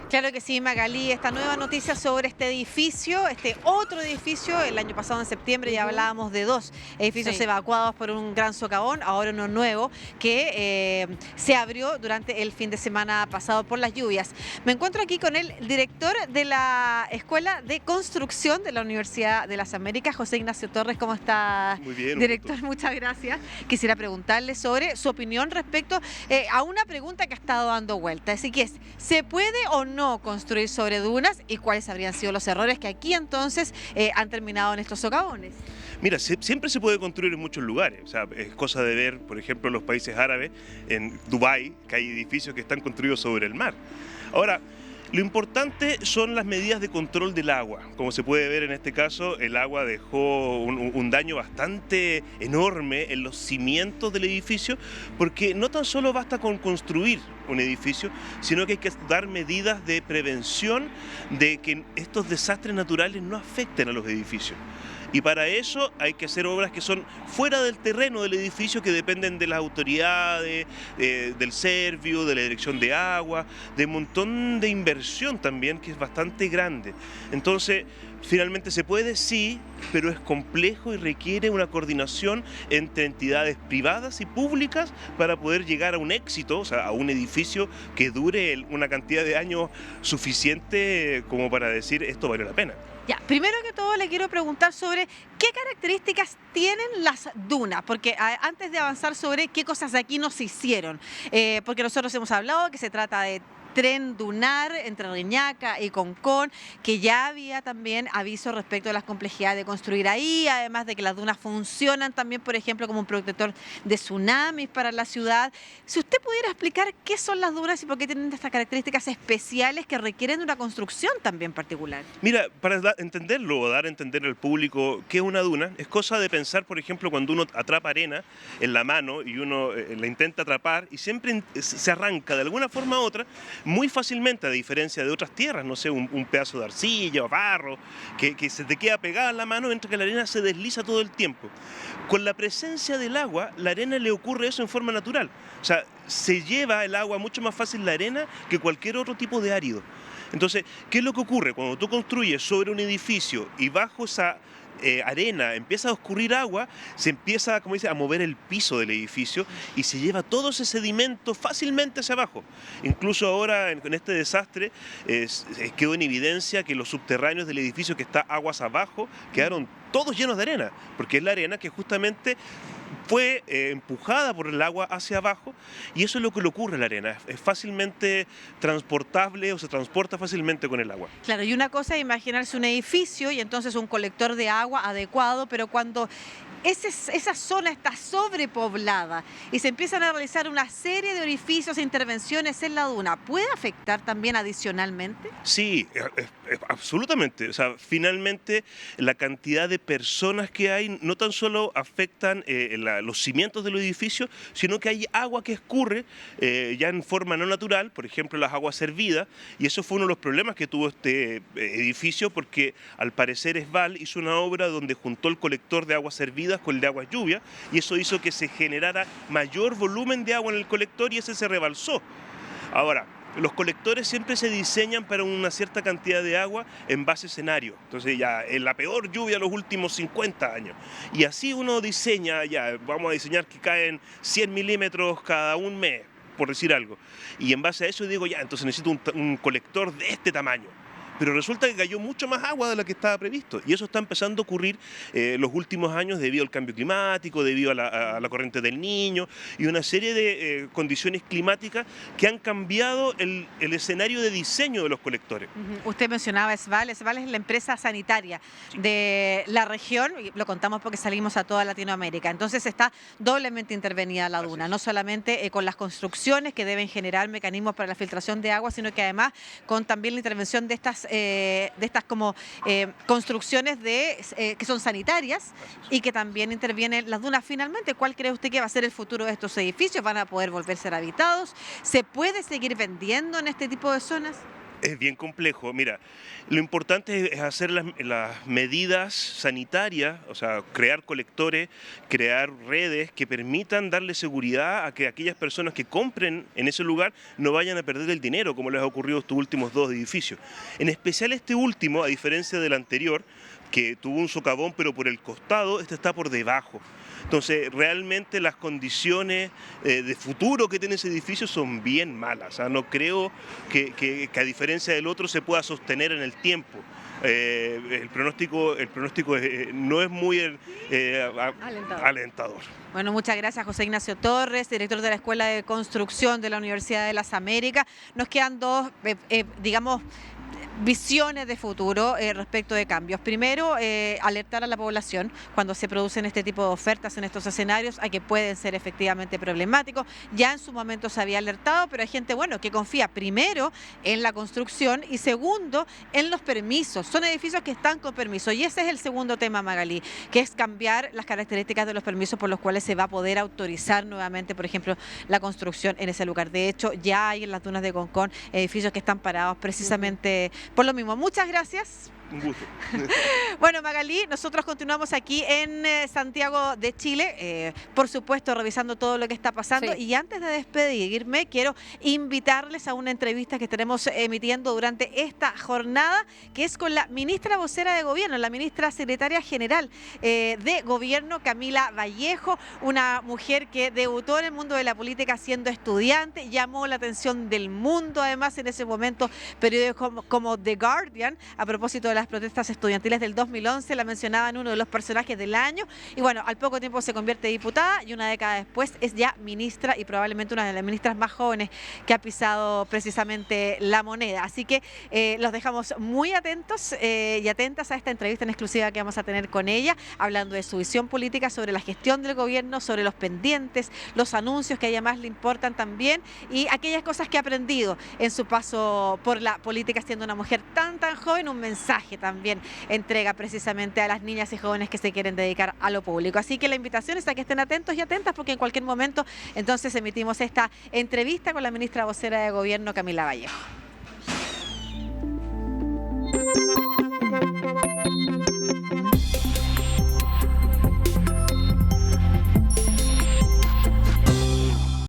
Claro que sí, Magalí, esta nueva noticia sobre este edificio, este otro edificio, el año pasado en septiembre ya Ujú. hablábamos de dos edificios Sí. evacuados por un gran socavón, ahora uno nuevo que se abrió durante el fin de semana pasado por las lluvias. Me encuentro aquí con el director de la Escuela de Construcción de la Universidad de las Américas, José Ignacio Torres. ¿Cómo está, Muy bien, un gusto. director? Muchas gracias. Quisiera preguntarle sobre su opinión respecto a una pregunta que ha estado dando vuelta. Así que es, ¿se puede o no construir sobre dunas y cuáles habrían sido los errores que aquí entonces han terminado en estos socavones? Mira, siempre se puede construir en muchos lugares. O sea, es cosa de ver, por ejemplo, en los países árabes, en Dubái, que hay edificios que están construidos sobre el mar. Ahora, lo importante son las medidas de control del agua. Como se puede ver en este caso, el agua dejó un daño bastante enorme en los cimientos del edificio, porque no tan solo basta con construir un edificio, sino que hay que dar medidas de prevención de que estos desastres naturales no afecten a los edificios. Y para eso hay que hacer obras que son fuera del terreno del edificio, que dependen de las autoridades, del Servio, de la Dirección de Agua, de un montón de inversión también, que es bastante grande. Entonces, finalmente se puede, sí, pero es complejo y requiere una coordinación entre entidades privadas y públicas para poder llegar a un éxito, o sea, a un edificio que dure una cantidad de años suficiente como para decir esto vale la pena. Ya, primero que todo le quiero preguntar sobre qué características tienen las dunas, porque antes de avanzar sobre qué cosas de aquí no se hicieron, porque nosotros hemos hablado que se trata de tren dunar entre Reñaca y Concón, que ya había también aviso respecto a las complejidades de construir ahí, además de que las dunas funcionan también, por ejemplo, como un protector de tsunamis para la ciudad. Si usted pudiera explicar qué son las dunas y por qué tienen estas características especiales que requieren de una construcción también particular. Mira, para entenderlo o dar a entender al público qué es una duna, es cosa de pensar, por ejemplo, cuando uno atrapa arena en la mano y uno la intenta atrapar y siempre se arranca de alguna forma u otra muy fácilmente, a diferencia de otras tierras, no sé, un pedazo de arcilla o barro, que se te queda pegada en la mano mientras que la arena se desliza todo el tiempo. Con la presencia del agua, la arena le ocurre eso en forma natural. O sea, se lleva el agua mucho más fácil la arena que cualquier otro tipo de árido. Entonces, ¿qué es lo que ocurre? Cuando tú construyes sobre un edificio y bajo esa arena empieza a escurrir agua, se empieza, como dice, a mover el piso del edificio y se lleva todo ese sedimento fácilmente hacia abajo. Incluso ahora, con este desastre, quedó en evidencia que los subterráneos del edificio que está aguas abajo quedaron todos llenos de arena, porque es la arena que justamente fue empujada por el agua hacia abajo, y eso es lo que le ocurre a la arena, es fácilmente transportable o se transporta fácilmente con el agua. Claro, y una cosa es imaginarse un edificio y entonces un colector de agua adecuado, pero cuando esa zona está sobrepoblada y se empiezan a realizar una serie de orificios e intervenciones en la duna, ¿puede afectar también adicionalmente? Sí, absolutamente. O sea, finalmente la cantidad de personas que hay no tan solo afectan los cimientos del edificio, sino que hay agua que escurre ya en forma no natural, por ejemplo las aguas servidas, y eso fue uno de los problemas que tuvo este edificio, porque al parecer Esval hizo una obra donde juntó el colector de aguas servidas con el de aguas lluvia, y eso hizo que se generara mayor volumen de agua en el colector y ese se rebalsó. Ahora, los colectores siempre se diseñan para una cierta cantidad de agua en base a escenario. Entonces ya en la peor lluvia de los últimos 50 años. Y así uno diseña, ya vamos a diseñar que caen 100 milímetros cada un mes, por decir algo. Y en base a eso digo, ya, entonces necesito un colector de este tamaño. Pero resulta que cayó mucho más agua de la que estaba previsto. Y eso está empezando a ocurrir los últimos años debido al cambio climático, debido a la corriente del Niño y una serie de condiciones climáticas que han cambiado el escenario de diseño de los colectores. Usted mencionaba Esval. Esval es la empresa sanitaria de la región, y lo contamos porque salimos a toda Latinoamérica. Entonces está doblemente intervenida la duna, no solamente con las construcciones que deben generar mecanismos para la filtración de agua, sino que además con también la intervención de estas como construcciones que son sanitarias y que también intervienen las dunas. Finalmente, ¿cuál cree usted que va a ser el futuro de estos edificios? ¿Van a poder volver a ser habitados? ¿Se puede seguir vendiendo en este tipo de zonas? Es bien complejo. Mira, lo importante es hacer las medidas sanitarias, o sea, crear colectores, crear redes que permitan darle seguridad a que aquellas personas que compren en ese lugar no vayan a perder el dinero, como les ha ocurrido a estos últimos dos edificios. En especial este último, a diferencia del anterior, que tuvo un socavón, pero por el costado, este está por debajo. Entonces, realmente las condiciones de futuro que tiene ese edificio son bien malas. O sea, no creo que a diferencia del otro se pueda sostener en el tiempo. El pronóstico no es muy alentador. Bueno, muchas gracias, José Ignacio Torres, director de la Escuela de Construcción de la Universidad de las Américas. Nos quedan dos, digamos, visiones de futuro respecto de cambios. Primero, alertar a la población cuando se producen este tipo de ofertas en estos escenarios a que pueden ser efectivamente problemáticos. Ya en su momento se había alertado, pero hay gente, bueno, que confía primero en la construcción y segundo en los permisos. Son edificios que están con permiso y ese es el segundo tema, Magalí, que es cambiar las características de los permisos por los cuales se va a poder autorizar nuevamente, por ejemplo, la construcción en ese lugar. De hecho, ya hay en las dunas de Concón edificios que están parados precisamente por lo mismo. Muchas gracias. Un gusto. Bueno, Magalí, nosotros continuamos aquí en Santiago de Chile, por supuesto, revisando todo lo que está pasando. Sí. Y antes de despedirme, quiero invitarles a una entrevista que estaremos emitiendo durante esta jornada, que es con la ministra vocera de Gobierno, la ministra secretaria general de Gobierno, Camila Vallejo, una mujer que debutó en el mundo de la política siendo estudiante, llamó la atención del mundo, además, en ese momento, periódicos como The Guardian, a propósito de las protestas estudiantiles del 2011, la mencionaban uno de los personajes del año y bueno, al poco tiempo se convierte en diputada y una década después es ya ministra y probablemente una de las ministras más jóvenes que ha pisado precisamente la moneda. Así que los dejamos muy atentos y atentas a esta entrevista en exclusiva que vamos a tener con ella, hablando de su visión política sobre la gestión del gobierno, sobre los pendientes, los anuncios que a ella más le importan también y aquellas cosas que ha aprendido en su paso por la política siendo una mujer tan joven, un mensaje también entrega precisamente a las niñas y jóvenes que se quieren dedicar a lo público. Así que la invitación es a que estén atentos y atentas porque en cualquier momento entonces emitimos esta entrevista con la ministra vocera de Gobierno, Camila Vallejo.